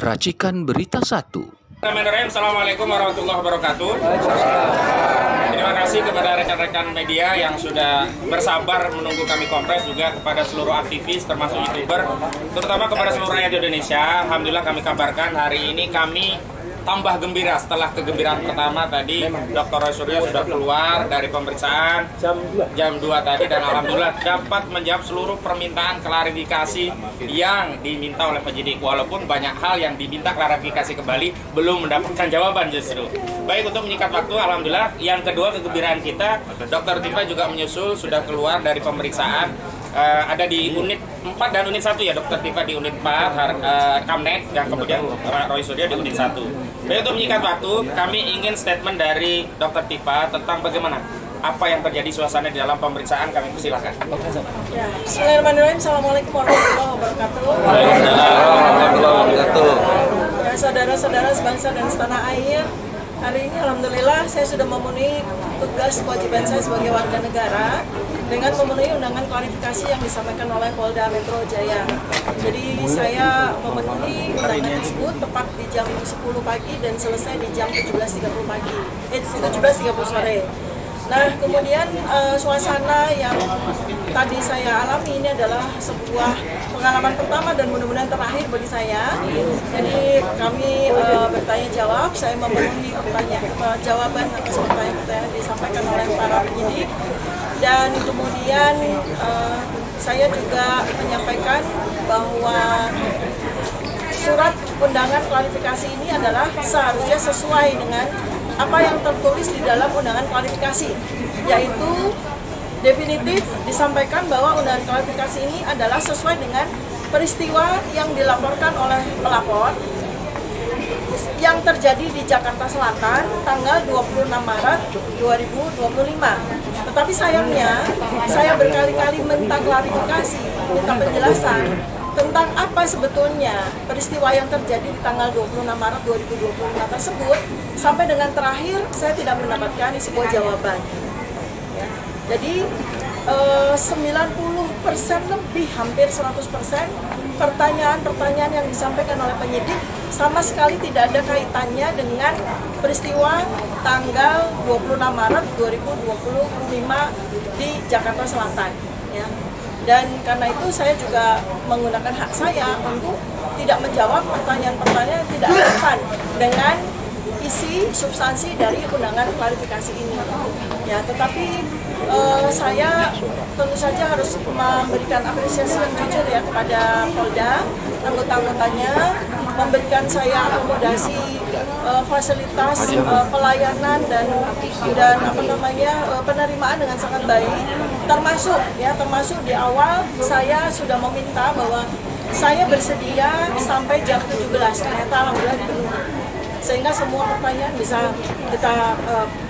Racikan Berita 1. Assalamualaikum warahmatullahi wabarakatuh. Terima kasih kepada rekan-rekan media yang sudah bersabar menunggu kami kompres, juga kepada seluruh aktivis termasuk YouTuber, terutama kepada seluruh rakyat Indonesia. Alhamdulillah kami kabarkan hari ini kami tambah gembira setelah kegembiraan pertama tadi. Dr. Roy Suryo sudah keluar dari pemeriksaan jam 2 tadi, dan alhamdulillah dapat menjawab seluruh permintaan klarifikasi yang diminta oleh penyidik, walaupun banyak hal yang diminta klarifikasi kembali belum mendapatkan jawaban justru. Baik, untuk menyingkat waktu, alhamdulillah yang kedua kegembiraan kita, Dr. Tifa juga menyusul sudah keluar dari pemeriksaan. Ada di unit 4 dan unit 1 ya, Dr. Tifa di unit 4, Kamnet, dan kemudian Roy Suryo di unit 1. Baik, untuk menyingkat waktu, kami ingin statement dari Dr. Tifa tentang bagaimana apa yang terjadi suasana di dalam pemeriksaan. Kami persilahkan. Ya, Bismillahirrahmanirrahim. Assalamualaikum warahmatullahi wabarakatuh. Ya, saudara-saudara sebangsa dan setanah air, hari ini alhamdulillah saya sudah memenuhi tugas kewajiban saya sebagai warga negara dengan memenuhi undangan klarifikasi yang disampaikan oleh Polda Metro Jaya. Jadi saya memenuhi undangan tersebut tepat di jam 10 pagi dan selesai di jam 17.30 pagi, 17.30 sore. Nah, kemudian suasana yang tadi saya alami ini adalah sebuah pengalaman pertama dan mudah-mudahan terakhir bagi saya. Jadi kami bertanya jawab, saya memenuhi jawaban atas pertanyaan-pertanyaan yang disampaikan oleh para penyidik, dan kemudian saya juga menyampaikan bahwa surat undangan klarifikasi ini adalah seharusnya sesuai dengan apa yang tertulis di dalam undangan klarifikasi, yaitu definitif disampaikan bahwa undangan klarifikasi ini adalah sesuai dengan peristiwa yang dilaporkan oleh pelapor yang terjadi di Jakarta Selatan tanggal 26 Maret 2025. Tetapi sayangnya saya berkali-kali minta klarifikasi, minta penjelasan tentang apa sebetulnya peristiwa yang terjadi di tanggal 26 Maret 2025 tersebut, sampai dengan terakhir saya tidak mendapatkan sebuah jawaban. Ya. Jadi 90% lebih, hampir 100% pertanyaan-pertanyaan yang disampaikan oleh penyidik sama sekali tidak ada kaitannya dengan peristiwa tanggal 26 Maret 2025 di Jakarta Selatan. Ya. Dan karena itu saya juga menggunakan hak saya untuk tidak menjawab pertanyaan-pertanyaan yang tidak relevan dengan isi substansi dari undangan klarifikasi ini. Ya, tetapi saya tentu saja harus memberikan apresiasi yang jujur ya kepada Polda, anggota-anggotanya, memberikan saya akomodasi, fasilitas, pelayanan dan penerimaan dengan sangat baik, termasuk di awal saya sudah meminta bahwa saya bersedia sampai jam 17, ternyata alhamdulillah dipenuhi, sehingga semua pertanyaan bisa kita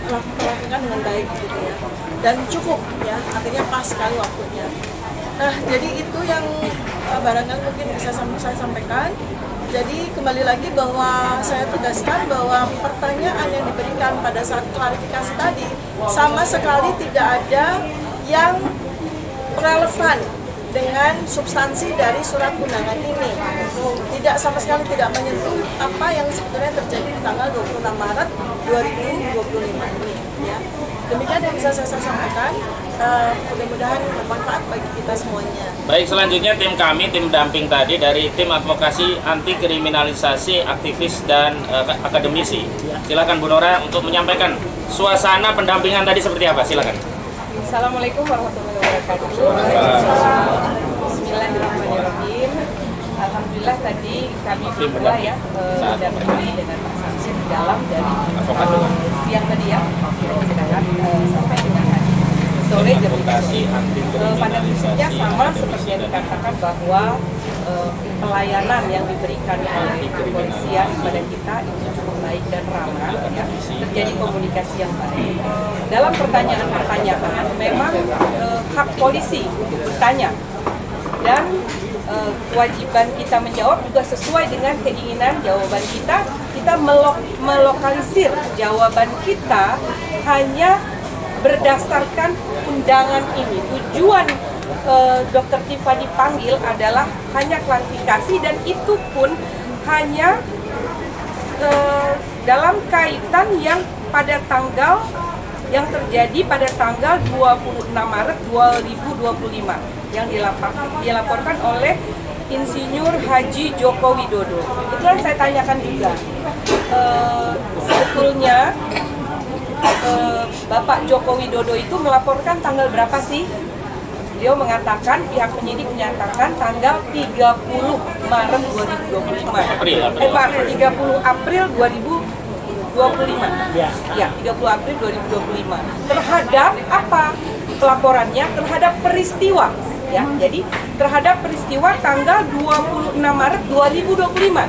lakukan dengan baik gitu ya, dan cukup ya, artinya pas sekali waktunya. Nah, jadi itu yang barangkali mungkin bisa saya sampaikan. Jadi kembali lagi bahwa saya tegaskan bahwa pertanyaan yang diberikan pada saat klarifikasi tadi sama sekali tidak ada yang relevan dengan substansi dari surat undangan ini. Tidak, sama sekali tidak menyentuh apa yang sebenarnya terjadi di tanggal 26 Maret 2025 ini. Ya. Demikian yang bisa saya sampaikan. Mudah-mudahan bermanfaat bagi kita semuanya. Baik, selanjutnya tim kami, tim damping tadi dari tim advokasi anti kriminalisasi aktivis dan akademisi. Silakan Bu Nora untuk menyampaikan suasana pendampingan tadi seperti apa. Silakan. Assalamualaikum warahmatullahi wabarakatuh. Bismillahirrahmanirrahim. Alhamdulillah tadi kami berdua ya didampingi dengan Pak Samsin di dalam dari siang tadi ya, sedangkan sampai dengan hari sore jam 5. Pada prinsipnya sama seperti yang dikatakan bahwa pelayanan yang diberikan oleh kepolisian kepada kita itu cukup baik dan ramah ya, terjadi komunikasi yang baik. Dalam pertanyaan-pertanyaan memang hak polisi untuk bertanya, dan kewajiban kita menjawab juga sesuai dengan keinginan jawaban kita. Kita melokalisir jawaban kita hanya berdasarkan undangan ini. Tujuan Dr. Tifa dipanggil adalah hanya klarifikasi, dan itu pun hanya dalam kaitan yang pada tanggal yang terjadi pada tanggal 26 Maret 2025 yang dilaporkan oleh Insinyur Haji Joko Widodo. Itu yang saya tanyakan juga. Sebetulnya Bapak Joko Widodo itu melaporkan tanggal berapa sih? Beliau mengatakan, pihak penyidik menyatakan tanggal 30 Maret 2025. 30 April 2025. Ya, 30 April 2025. Terhadap apa? Pelaporannya terhadap peristiwa. Ya, jadi terhadap peristiwa tanggal 26 Maret 2025.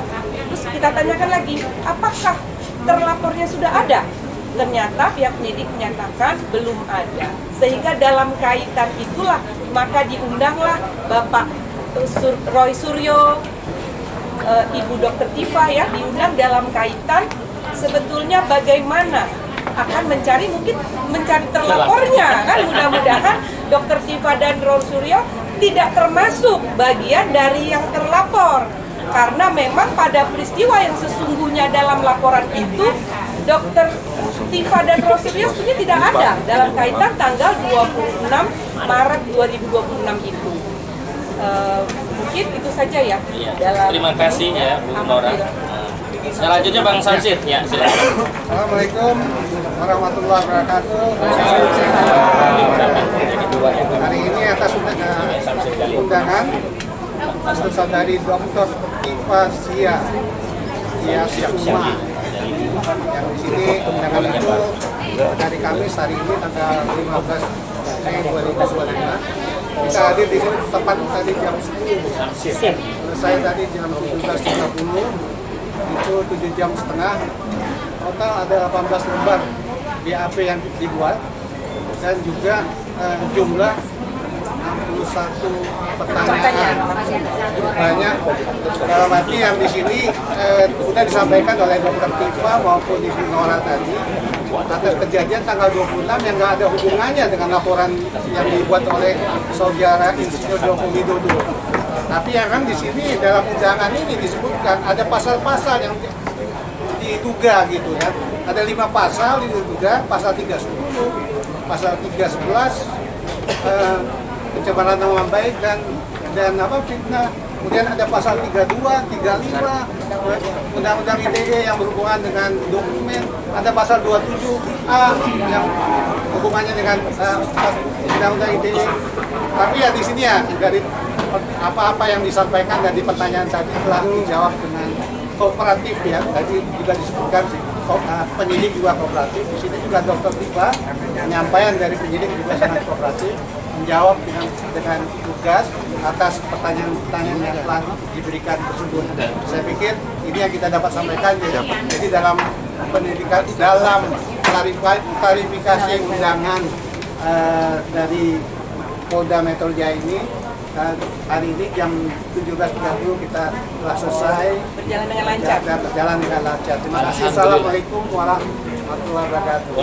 Terus kita tanyakan lagi, apakah terlapornya sudah ada? Ternyata pihak penyidik menyatakan belum ada. Sehingga dalam kaitan itulah maka diundanglah Bapak Roy Suryo, Ibu Dr. Tifa ya, diundang dalam kaitan sebetulnya bagaimana akan mencari terlapornya kan, mudah-mudahan Dr. Tifa dan Roy Suryo tidak termasuk bagian dari yang terlapor, karena memang pada peristiwa yang sesungguhnya dalam laporan itu Dr. Tifa dan Roy Suryo sebenarnya tidak ada dalam kaitan tanggal 26 Maret 2026 itu. Mungkin itu saja ya. Terima kasih ya Bu Nora. Selanjutnya Bang Samsid, ya silakan. Assalamualaikum warahmatullahi wabarakatuh. Hari ini atas undangan Saudari Dr. Tifa Suma, yang di sini undangan itu dari Kamis hari ini tanggal 15 Mei 2025. Kita hadir di sini tepat tadi jam 10. Selesai tadi jam 17.30. Itu 7 jam setengah. Total ada 18 lembar BAP yang dibuat dan juga jumlah 61 pertanyaan. Banyak dalam arti yang di sini sudah disampaikan oleh Dr. Tifa maupun Ibu Nora tadi atas kejadian tanggal 26 yang nggak ada hubungannya dengan laporan yang dibuat oleh Saudara Insinyur Joko Widodo. Tapi yang kan di sini dalam undangan ini disebutkan ada pasal-pasal yang diduga gitu ya. Ada 5 pasal diduga, pasal 310, pasal 311, pencemaran nama baik dan fitnah. Kemudian ada pasal 32, 35, Undang-Undang ITE yang berhubungan dengan dokumen. Ada pasal 27A yang hubungannya dengan Undang-Undang ITE. Tapi ya di sini ya dari apa-apa yang disampaikan dari pertanyaan tadi telah dijawab dengan kooperatif ya. Tadi juga disebutkan penyidik juga kooperatif. Di sini juga Dr. Tifa, penyampaian dari penyidik juga sangat kooperatif, menjawab dengan tugas atas pertanyaan-pertanyaan yang telah diberikan tersebut. Saya pikir ini yang kita dapat sampaikan. Jadi dalam pendidikan, dalam klarifikasi undangan dari Polda Metro Jaya ini, hari ini jam 17.30 kita telah selesai. Berjalan dengan lancar. Berjalan dengan lancar. Terima kasih. Assalamualaikum warahmatullahi wabarakatuh.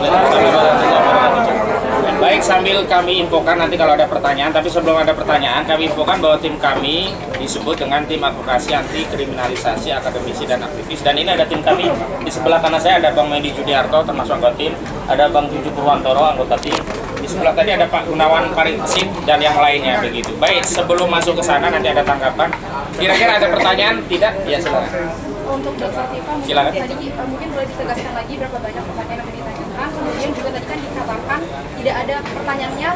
Baik, sambil kami infokan nanti kalau ada pertanyaan, tapi sebelum ada pertanyaan kami infokan bahwa tim kami disebut dengan tim advokasi anti kriminalisasi akademisi dan aktivis, dan ini ada tim kami. Di sebelah kanan saya ada Bang Medi Judiarto termasuk anggota tim, ada Bang Juju Purwantoro anggota tim, di sebelah tadi ada Pak Gunawan Paringsit dan yang lainnya begitu. Baik, sebelum masuk ke sana nanti ada tanggapan. Kira-kira ada pertanyaan? Tidak? Ya silakan. Untuk Dr. Tifa, tadi mungkin boleh ditegaskan lagi berapa banyak pertanyaan yang ditanyakan. Kemudian juga tadi kan dikatakan tidak ada pertanyaannya,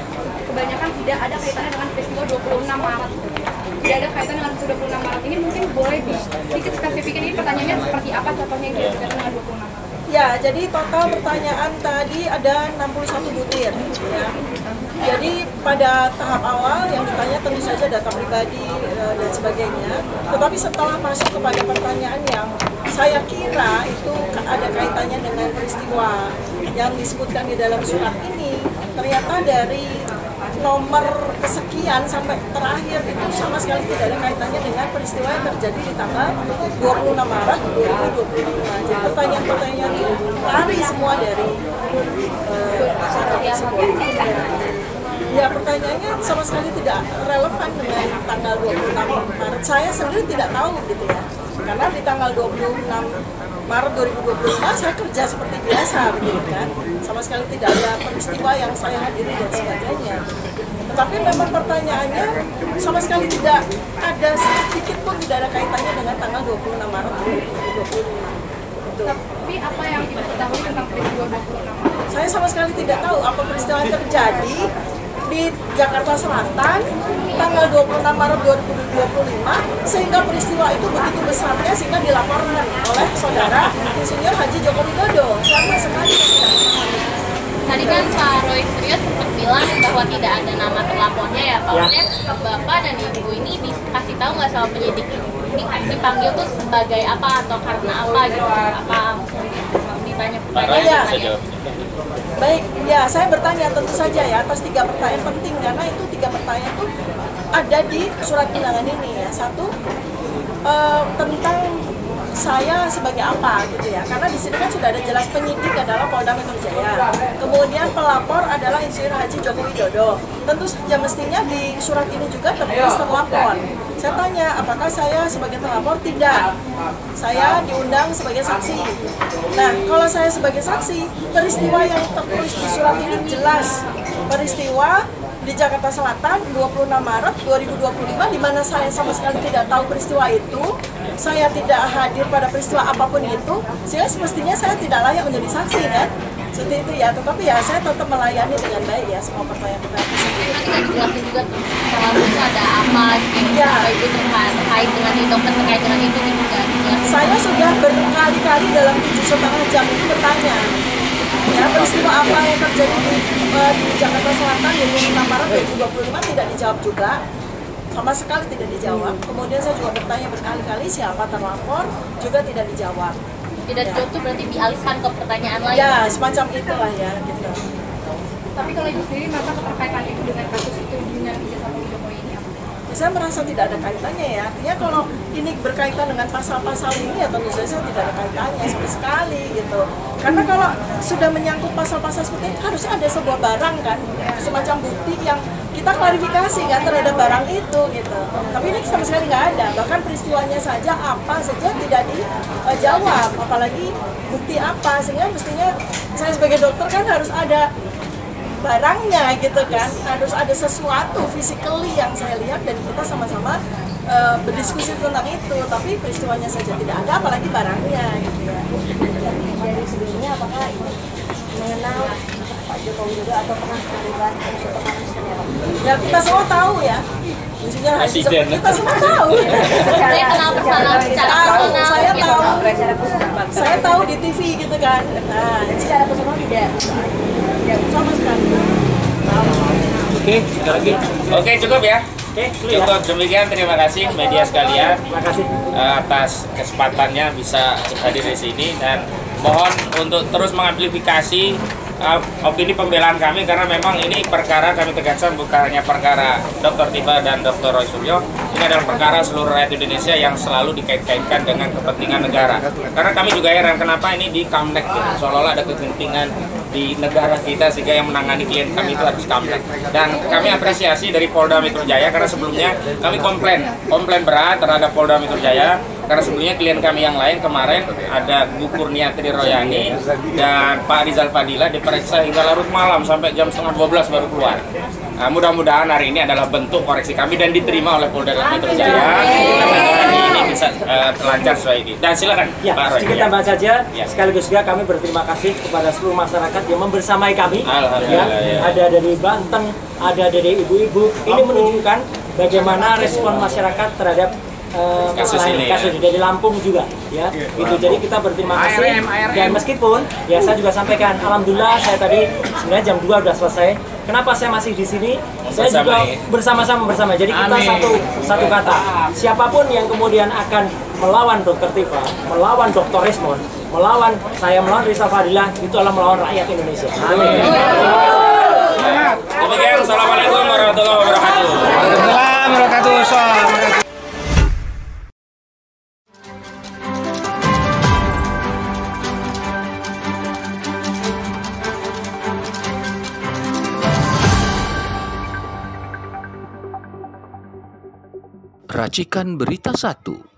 kebanyakan tidak ada kaitannya dengan peristiwa 26 Maret. Tidak ada kaitan dengan 26 Maret ini, mungkin boleh sedikit spesifikin ini pertanyaannya seperti apa contohnya yang berkaitan dengan 26 Maret. Ya, jadi total pertanyaan tadi ada 61 butir ya. Jadi pada tahap awal yang ditanya tentu saja data pribadi dan sebagainya. Tetapi setelah masuk kepada pertanyaan yang saya kira itu ada kaitannya dengan peristiwa yang disebutkan di dalam surat ini, ternyata dari nomor kesekian sampai terakhir itu sama sekali tidak ada kaitannya dengan peristiwa yang terjadi di tanggal 26 Maret 2025. Jadi pertanyaan-pertanyaan itu lari semua dari surat tersebut. Ya, pertanyaannya sama sekali tidak relevan dengan tanggal 26 Maret. Saya sendiri tidak tahu gitu ya. Karena di tanggal 26 Maret 2025 saya kerja seperti biasa, begitu kan. Sama sekali tidak ada peristiwa yang saya hadiri dan sebagainya. Tetapi memang pertanyaannya sama sekali tidak ada sedikit pun tidak ada kaitannya dengan tanggal 26 Maret 2025. Tapi apa yang diketahui tentang peristiwa 26 Maret? Saya sama sekali tidak tahu apa peristiwa yang terjadi di Jakarta Selatan tanggal 26 Maret 2025 sehingga peristiwa itu begitu besarnya sehingga dilaporkan oleh saudara Insinyur Haji Joko Widodo. Sama sekali tidak. Tadi kan Pak Roy Suryo sempat bilang bahwa tidak ada nama terlapornya ya Pak. Maksudnya Bapak dan Ibu ini dikasih tahu nggak sama penyidik ini dipanggil tuh sebagai apa atau karena apa gitu? Apa ditanya Pak Roy bisa jawab. Baik, ya saya bertanya tentu saja ya atas 3 pertanyaan penting karena itu 3 pertanyaan itu ada di surat undangan ini ya. Satu tentang saya sebagai apa gitu ya, karena di sini kan sudah ada jelas penyidik adalah Polda Metro Jaya, kemudian pelapor adalah Insinyur Haji Joko Widodo. Tentu saja mestinya di surat ini juga tertulis terlapor. Saya tanya apakah saya sebagai terlapor? Tidak, saya diundang sebagai saksi. Nah kalau saya sebagai saksi, peristiwa yang tertulis di surat ini jelas peristiwa di Jakarta Selatan 26 Maret 2025 di mana saya sama sekali tidak tahu peristiwa itu, saya tidak hadir pada peristiwa apapun itu, sehingga semestinya saya tidak layak menjadi saksi kan? Seperti itu ya, tetapi ya saya tetap melayani dengan baik ya semua pertanyaan-pertanyaan tersebut. Tadi kan dijelasin juga terlalu itu ada apa gitu, Ya. apa itu terkait dengan itu, dokter terkait dengan itu juga dijelasin. Saya sudah berkali-kali dalam 7,5 jam itu bertanya ya peristiwa apa yang terjadi di Jakarta Selatan 26 Maret 2025 tidak dijawab juga, sama sekali tidak dijawab. Kemudian saya juga bertanya berkali-kali siapa terlapor, juga tidak dijawab. Tidak dijawab itu berarti dialihkan ke pertanyaan lain. Ya semacam itulah ya gitu. Tapi kalau Ibu sendiri merasa keterkaitan itu dengan kasus itu dengan ijazah Muldoko ini apa? Saya merasa tidak ada kaitannya ya. Artinya kalau ini berkaitan dengan pasal-pasal ini ya tentu saja tidak ada kaitannya sama sekali gitu. Karena kalau sudah menyangkut pasal-pasal seperti ini harus ada sebuah barang kan, semacam bukti yang kita klarifikasi kan terhadap barang itu gitu. Tapi ini sama sekali nggak ada. Bahkan peristiwanya saja apa saja tidak dijawab, apalagi bukti apa. Sehingga mestinya saya sebagai dokter kan harus ada barangnya gitu kan, harus ada sesuatu physically yang saya lihat dan kita sama-sama berdiskusi tentang itu, tapi peristiwanya saja tidak ada, apalagi barangnya gitu ya. Dari sebelumnya apakah ini mengenal Pak Joko Widodo atau pernah terlibat kasus pengasuhan ya Pak? Ya kita semua tahu ya, Insinyur Haji Joko, kita semua tahu. Saya kenal personal secara Tahu, personal. saya gitu. tahu, Secara personal saya tahu di TV gitu kan. Nah, secara personal tidak sama sekali. Oke, cukup ya. Cukup demikian, terima kasih media sekalian atas kesempatannya bisa hadir di sini dan mohon untuk terus mengamplifikasi opini pembelaan kami karena memang ini perkara kami tegaskan bukan hanya perkara Dr. Tifa dan Dr. Roy Suryo, ini adalah perkara seluruh rakyat Indonesia yang selalu dikait-kaitkan dengan kepentingan negara. Karena kami juga heran kenapa ini di Kamlek gitu, seolah-olah ada kepentingan di negara kita sehingga yang menangani klien kami itu harus Kamlek. Dan kami apresiasi dari Polda Metro Jaya karena sebelumnya kami komplain berat terhadap Polda Metro Jaya karena sebelumnya klien kami yang lain kemarin ada Bu Kurniatri Royani dan Pak Rizal Fadila diperiksa hingga larut malam sampai jam 11:30 baru keluar. Nah, mudah-mudahan hari ini adalah bentuk koreksi kami dan diterima oleh Polda Metro Jaya. Mudah-mudahan ini bisa lancar sesuai ini. Dan silakan Ya, Pak Roy. sedikit tambahan saja. Ya. Sekaligus juga kami berterima kasih kepada seluruh masyarakat yang membersamai kami. Alhamdulillah, ya. Ada dari Banten, ada dari ibu-ibu. Ini menunjukkan bagaimana respon masyarakat terhadap Kasus ini, kasus ya. dari Lampung juga, ya. Itu jadi kita berterima kasih. Dan meskipun, ya saya juga sampaikan, alhamdulillah saya tadi sebenarnya jam 2 udah selesai. Kenapa saya masih di sini? Saya juga bersama-sama. Jadi kita satu kata. Siapapun yang kemudian akan melawan Dr. Tifa, melawan Dr. Resmond, melawan Rizal Fadila, itu adalah melawan rakyat Indonesia. Amin. Demikian, assalamualaikum warahmatullahi wabarakatuh. Racikan Berita 1.